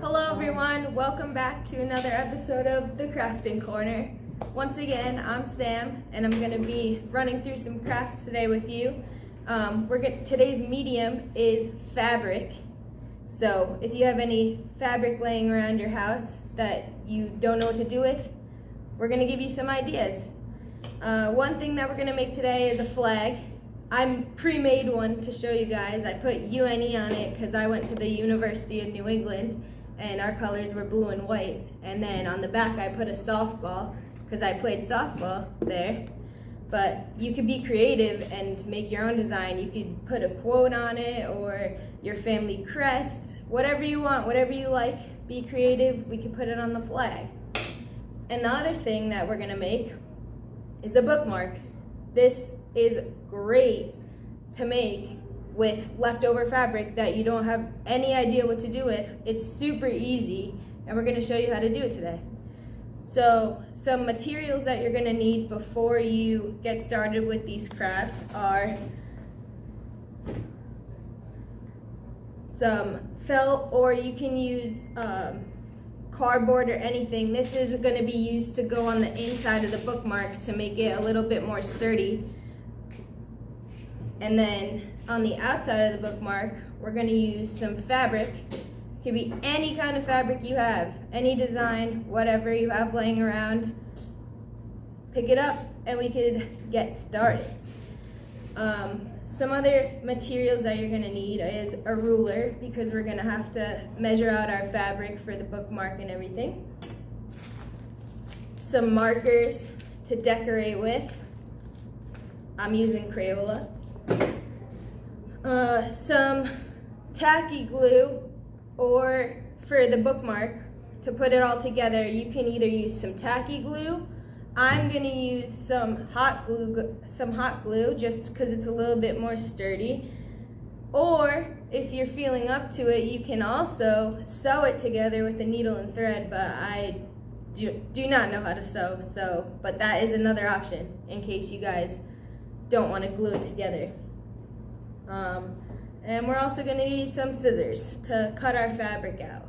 Hello everyone, welcome back to another episode of the Crafting Corner. Once again, I'm Sam and I'm going to be running through some crafts today with you. Today's medium is fabric. So if you have any fabric laying around your house that you don't know what to do with, we're going to give you some ideas. One thing that we're going to make today is a flag. I pre-made one to show you guys. I put UNE on it because I went to the University of New England and our colors were blue and white. And then on the back I put a softball because I played softball there. But you could be creative and make your own design. You could put a quote on it or your family crest, whatever you want, whatever you like. Be creative, we can put it on the flag. And the other thing that we're gonna make is a bookmark. This is great to make with leftover fabric that you don't have any idea what to do with. It's super easy, and we're gonna show you how to do it today. So some materials that you're gonna need before you get started with these crafts are some felt, or you can use cardboard or anything. This is going to be used to go on the inside of the bookmark to make it a little bit more sturdy. And then on the outside of the bookmark, we're going to use some fabric. It could be any kind of fabric you have, any design, whatever you have laying around. Pick it up and we could get started. Some other materials that you're going to need is a ruler, because we're going to have to measure out our fabric for the bookmark and everything. Some markers to decorate with. I'm using Crayola. Some tacky glue, or for the bookmark, to put it all together, you can either use some tacky glue. I'm gonna use some hot glue just because it's a little bit more sturdy. Or if you're feeling up to it, you can also sew it together with a needle and thread, but I do not know how to sew, but that is another option in case you guys don't want to glue it together. And we're also gonna need some scissors to cut our fabric out.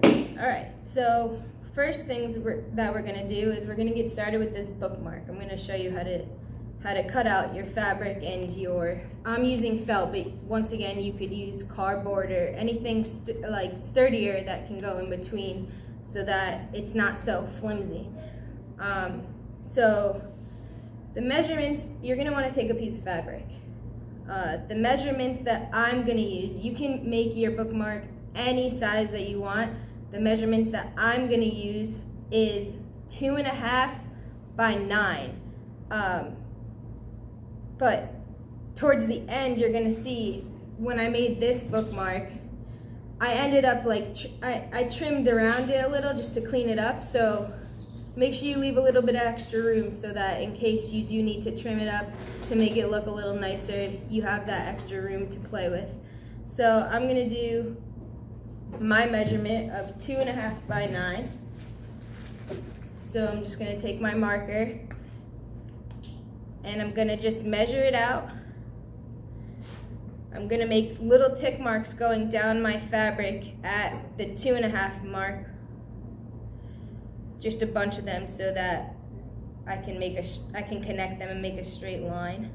All right, so first things that we're gonna do is we're gonna get started with this bookmark. I'm gonna show you how to cut out your fabric and I'm using felt, but once again you could use cardboard or anything like sturdier that can go in between so that it's not so flimsy. So the measurements, you're gonna wanna take a piece of fabric. The measurements that I'm gonna use, you can make your bookmark any size that you want. The measurements that I'm gonna use is 2.5 by 9. But towards the end, you're gonna see when I made this bookmark, I ended up I trimmed around it a little just to clean it up. So make sure you leave a little bit of extra room so that in case you do need to trim it up to make it look a little nicer, you have that extra room to play with. So I'm gonna do my measurement of 2.5 by 9. So I'm just gonna take my marker and I'm gonna just measure it out. I'm gonna make little tick marks going down my fabric at the 2.5 mark. Just a bunch of them so that I can connect them and make a straight line.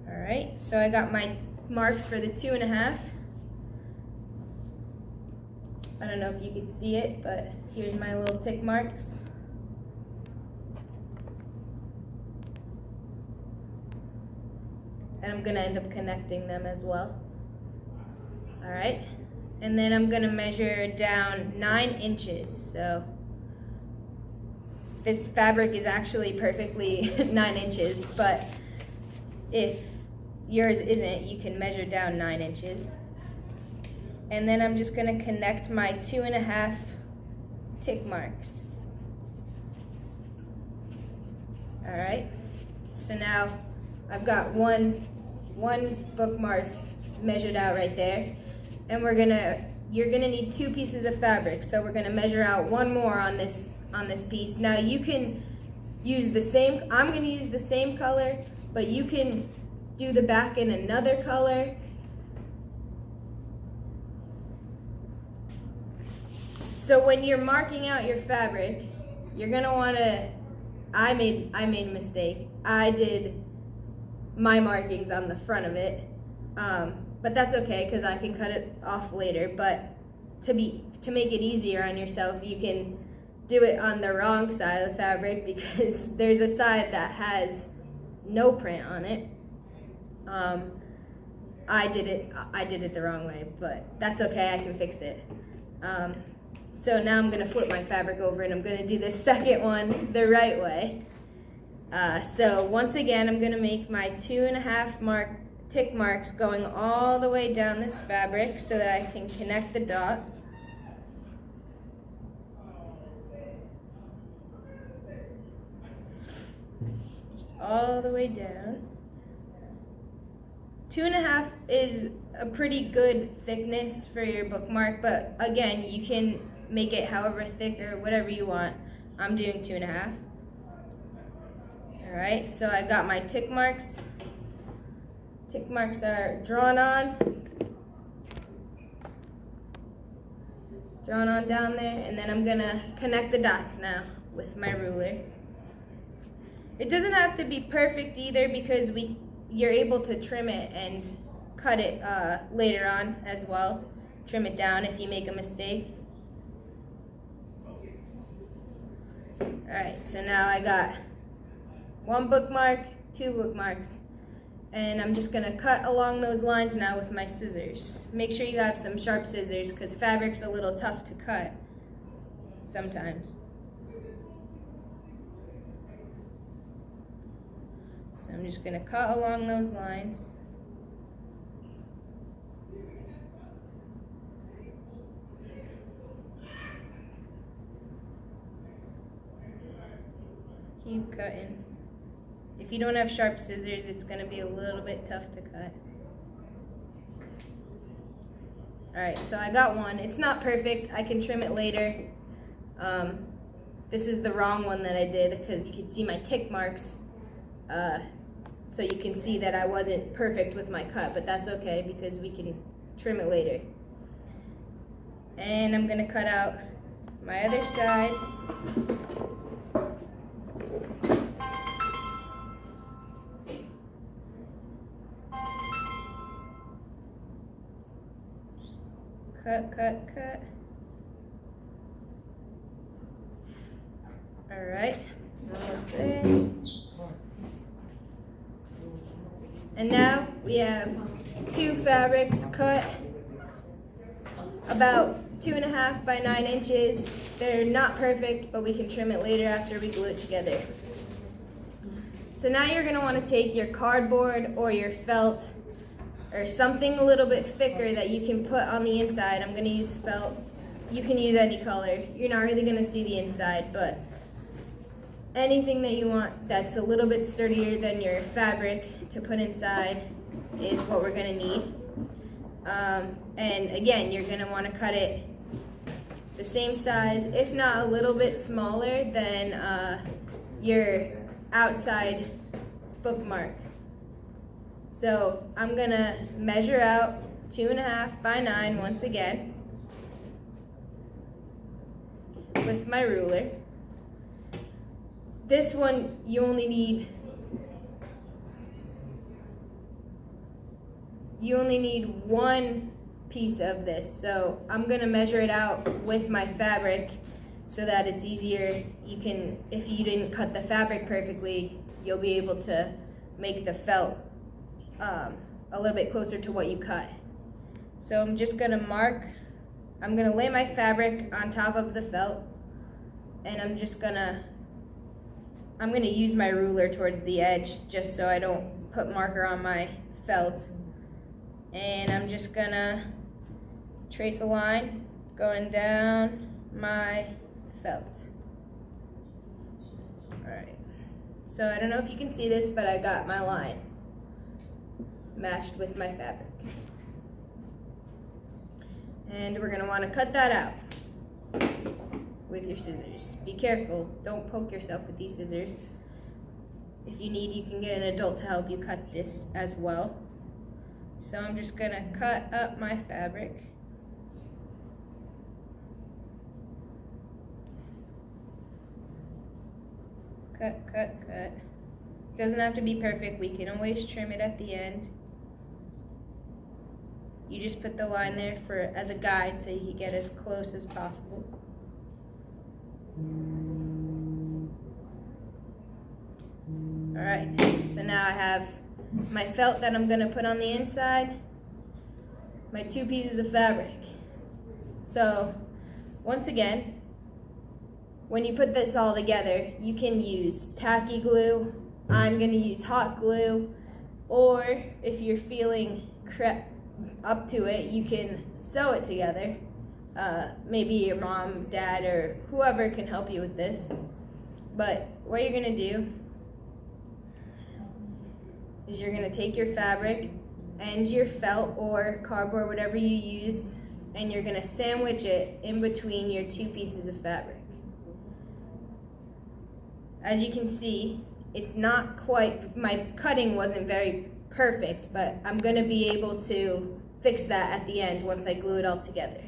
Alright, so I got my marks for the 2.5. I don't know if you could see it, but here's my little tick marks. And I'm gonna end up connecting them as well. Alright, and then I'm gonna measure down 9 inches. So this fabric is actually perfectly 9 inches, but if yours isn't, you can measure down 9 inches. And then I'm just gonna connect my 2.5 tick marks. All right, so now I've got one bookmark measured out right there. And you're gonna need 2 pieces of fabric. So we're gonna measure out 1 more on this piece. Now you can use the same, I'm gonna use the same color, but you can do the back in another color. So when you're marking out your fabric, you're gonna wanna, I made a mistake. I did my markings on the front of it, but that's okay because I can cut it off later. But to make it easier on yourself, you can do it on the wrong side of the fabric because there's a side that has no print on it. I did it the wrong way, but that's okay, I can fix it. So now I'm gonna flip my fabric over and I'm gonna do the second one the right way. So once again, I'm gonna make my 2.5 tick marks going all the way down this fabric so that I can connect the dots. Just all the way down. 2.5 is a pretty good thickness for your bookmark, but again, you can make it however thick or whatever you want. I'm doing 2.5. All right, so I got my tick marks. Tick marks are drawn on down there, and then I'm gonna connect the dots now with my ruler. It doesn't have to be perfect either because you're able to trim it and cut it later on as well. Trim it down if you make a mistake. Alright, so now I got 1 bookmark, 2 bookmarks, and I'm just going to cut along those lines now with my scissors. Make sure you have some sharp scissors because fabric's a little tough to cut sometimes. So I'm just going to cut along those lines. Keep cutting. If you don't have sharp scissors, it's going to be a little bit tough to cut. Alright, so I got one. It's not perfect. I can trim it later. This is the wrong one that I did because you can see my tick marks. So you can see that I wasn't perfect with my cut, but that's okay because we can trim it later. And I'm going to cut out my other side. Cut, cut, cut. All right, almost there. And now we have 2 fabrics cut about 2.5 by 9 inches. They're not perfect, but we can trim it later after we glue it together. So now you're gonna wanna take your cardboard or your felt or something a little bit thicker that you can put on the inside. I'm gonna use felt. You can use any color. You're not really gonna see the inside, but anything that you want that's a little bit sturdier than your fabric to put inside is what we're gonna need. And again, you're gonna wanna cut it the same size, if not a little bit smaller than your outside bookmark. So I'm gonna measure out 2.5 by 9 once again with my ruler. This one you only need one piece of this. So I'm gonna measure it out with my fabric so that it's easier. You can, if you didn't cut the fabric perfectly, you'll be able to make the felt a little bit closer to what you cut. So I'm just gonna I'm gonna lay my fabric on top of the felt, and I'm gonna use my ruler towards the edge just so I don't put marker on my felt. And I'm just gonna trace a line going down my felt. Alright, so I don't know if you can see this, but I got my line matched with my fabric. And we're gonna wanna cut that out. with your scissors. Be careful, don't poke yourself with these scissors. And I'm just gonna if you need, you can get an adult to help you cut this as well. So I'm just gonna cut up my fabric. Cut, cut, cut. Doesn't have to be perfect, we can always trim it at the end. You just put the line there as a guide so you can get as close as possible. Alright, so now I have my felt that I'm going to put on the inside, my 2 pieces of fabric. So, once again, when you put this all together, you can use tacky glue, I'm going to use hot glue, or if you're feeling up to it, you can sew it together. Maybe your mom, dad, or whoever can help you with this. But what you're going to do is you're going to take your fabric and your felt or cardboard, whatever you used, and you're going to sandwich it in between your 2 pieces of fabric. As you can see, it's not quite, my cutting wasn't very perfect, but I'm going to be able to fix that at the end once I glue it all together.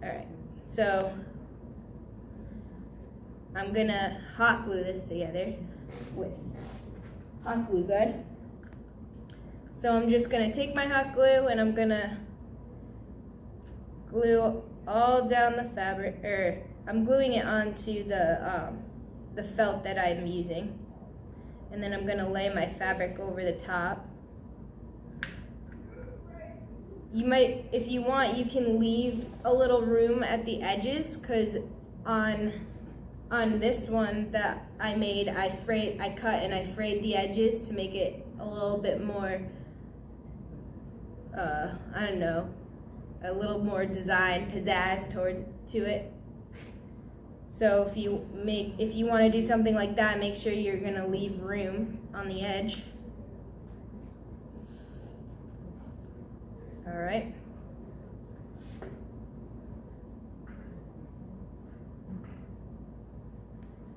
Alright, so I'm going to hot glue this together with hot glue gun. So I'm just going to take my hot glue and I'm going to glue all down the fabric, or I'm gluing it onto the felt that I'm using. And then I'm going to lay my fabric over the top. You might, if you want, you can leave a little room at the edges, because on this one that I made, I cut and I frayed the edges to make it a little bit more, I don't know, a little more design pizzazz to it. So if you want to do something like that, make sure you're going to leave room on the edge. All right.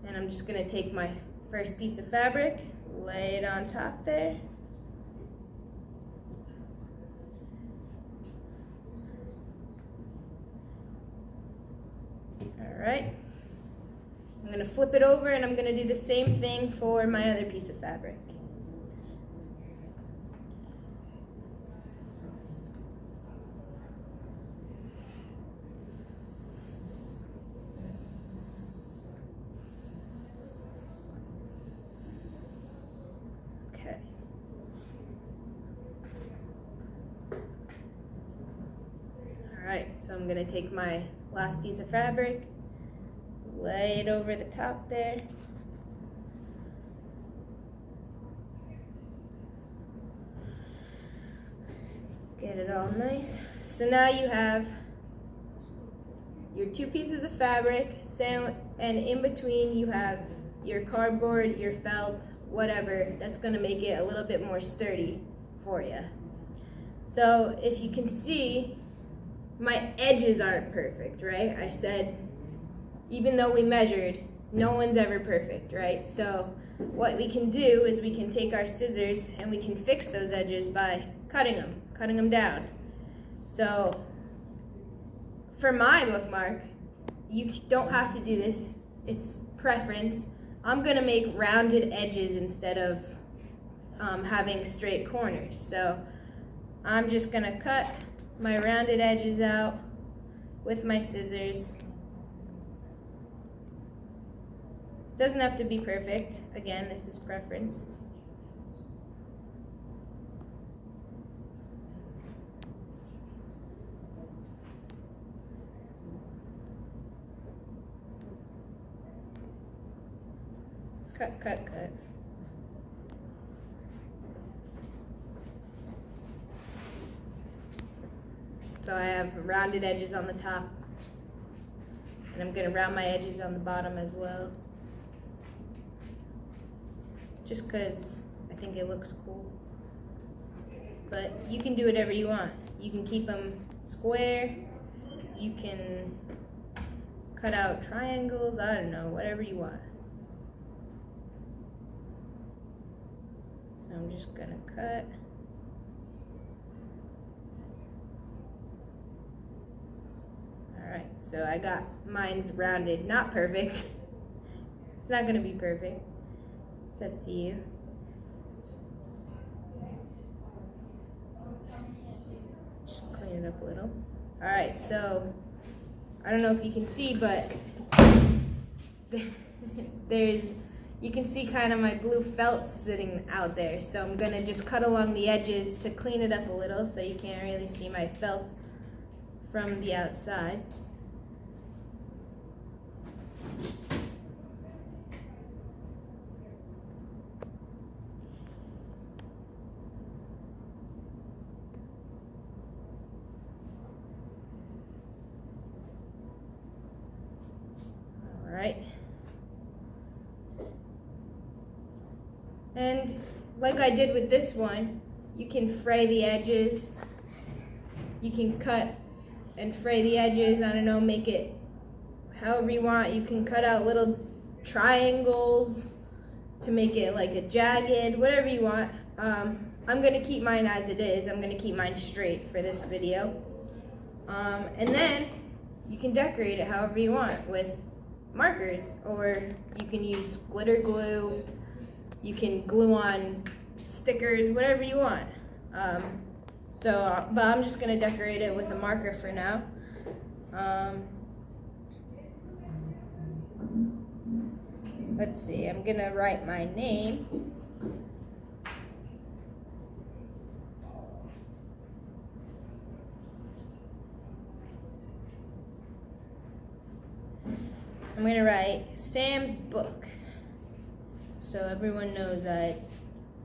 And I'm just going to take my first piece of fabric, lay it on top there. All right. I'm going to flip it over and I'm going to do the same thing for my other piece of fabric. Okay. All right, so I'm going to take my last piece of fabric, lay it over the top there. Get it all nice. So now you have your 2 pieces of fabric, and in between you have your cardboard, your felt, whatever, that's going to make it a little bit more sturdy for you. So if you can see, my edges aren't perfect, right? I said, even though we measured, no one's ever perfect, right? So what we can do is we can take our scissors and we can fix those edges by cutting them down. So for my bookmark, you don't have to do this. It's preference. I'm gonna make rounded edges instead of having straight corners. So I'm just gonna cut my rounded edges out with my scissors. Doesn't have to be perfect. Again, this is preference. Cut, cut, cut. So I have rounded edges on the top, and I'm going to round my edges on the bottom as well, just because I think it looks cool. But you can do whatever you want. You can keep them square, you can cut out triangles, I don't know, whatever you want. I'm just gonna cut. Alright, so I got mine's rounded, not perfect. It's not gonna be perfect. It's up to you. Just clean it up a little. Alright, so I don't know if you can see, but you can see kind of my blue felt sitting out there. So I'm gonna just cut along the edges to clean it up a little so you can't really see my felt from the outside. All right. And like I did with this one, you can fray the edges. You can cut and fray the edges. I don't know, make it however you want. You can cut out little triangles to make it like a jagged, whatever you want. I'm gonna keep mine as it is. I'm gonna keep mine straight for this video. And then you can decorate it however you want with markers, or you can use glitter glue. You can glue on stickers, whatever you want. But I'm just gonna decorate it with a marker for now. Let's see, I'm gonna write my name. I'm gonna write Sam's book, so everyone knows that it's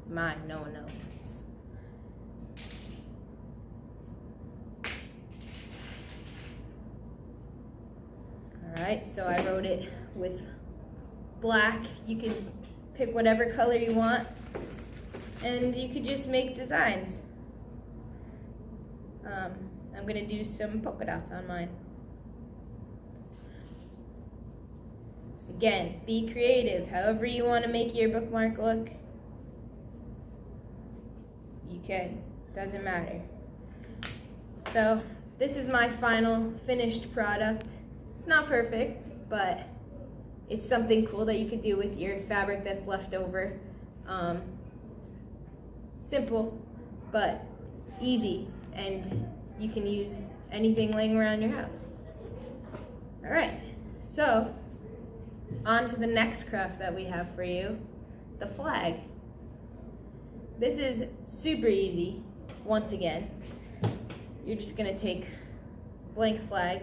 mine, no one else's. Alright, so I wrote it with black. You can pick whatever color you want, and you could just make designs. I'm gonna do some polka dots on mine. Again, be creative. However you want to make your bookmark look, you can. Doesn't matter. So, this is my final finished product. It's not perfect, but it's something cool that you could do with your fabric that's left over. Simple, but easy, and you can use anything laying around your house. Alright, so on to the next craft that we have for you, the flag. This is super easy. Once again, you're just gonna take blank flag.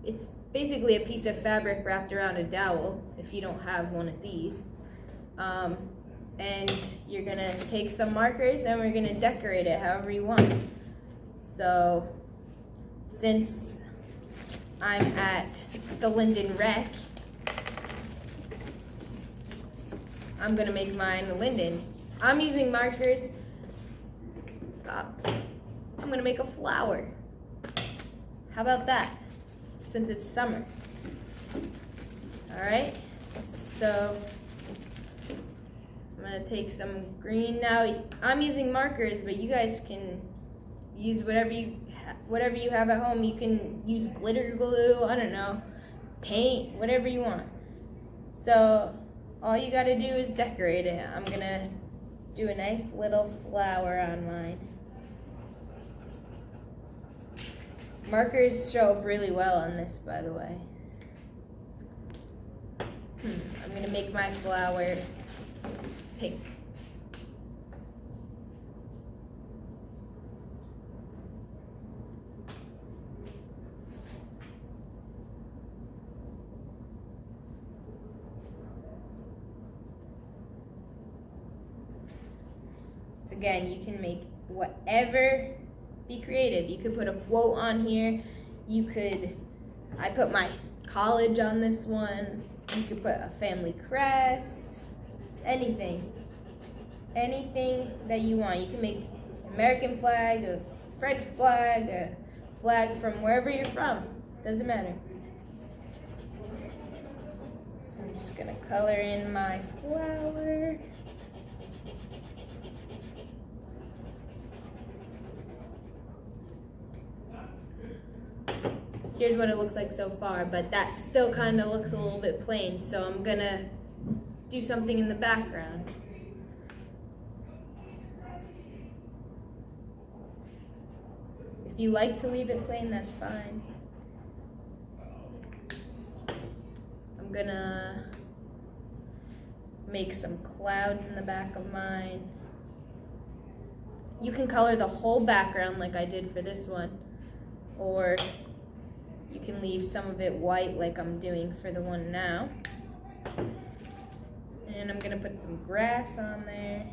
It's basically a piece of fabric wrapped around a dowel, if you don't have one of these. And you're gonna take some markers and we're gonna decorate it however you want. So, since I'm at the Linden Rec, I'm gonna make mine Linden. I'm using markers. I'm gonna make a flower. How about that? Since it's summer. Alright, so I'm gonna take some green. Now, I'm using markers, but you guys can use whatever you have at home. You can use glitter glue, I don't know, paint, whatever you want. So, all you gotta do is decorate it. I'm gonna do a nice little flower on mine. Markers show up really well on this, by the way. I'm gonna make my flower pink. Again, you can make whatever, be creative. You could put a quote on here. I put my college on this one. You could put a family crest, anything. Anything that you want. You can make American flag, a French flag, a flag from wherever you're from. Doesn't matter. So I'm just gonna color in my flower. here's what it looks like so far, but that still kind of looks a little bit plain, so I'm gonna do something in the background. If you like to leave it plain, that's fine. I'm gonna make some clouds in the back of mine. You can color the whole background like I did for this one, or you can leave some of it white like I'm doing for the one now. And I'm gonna put some grass on there.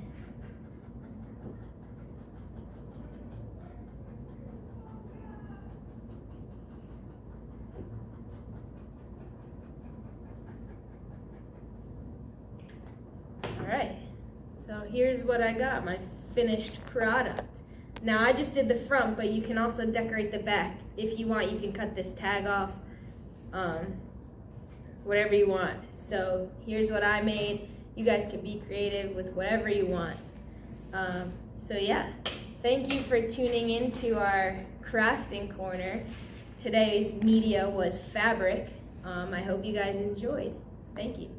Alright, so here's what I got, my finished product. Now I just did the front, but you can also decorate the back. If you want, you can cut this tag off, whatever you want. So here's what I made. You guys can be creative with whatever you want. So yeah, thank you for tuning into our crafting corner. Today's media was fabric. I hope you guys enjoyed. Thank you.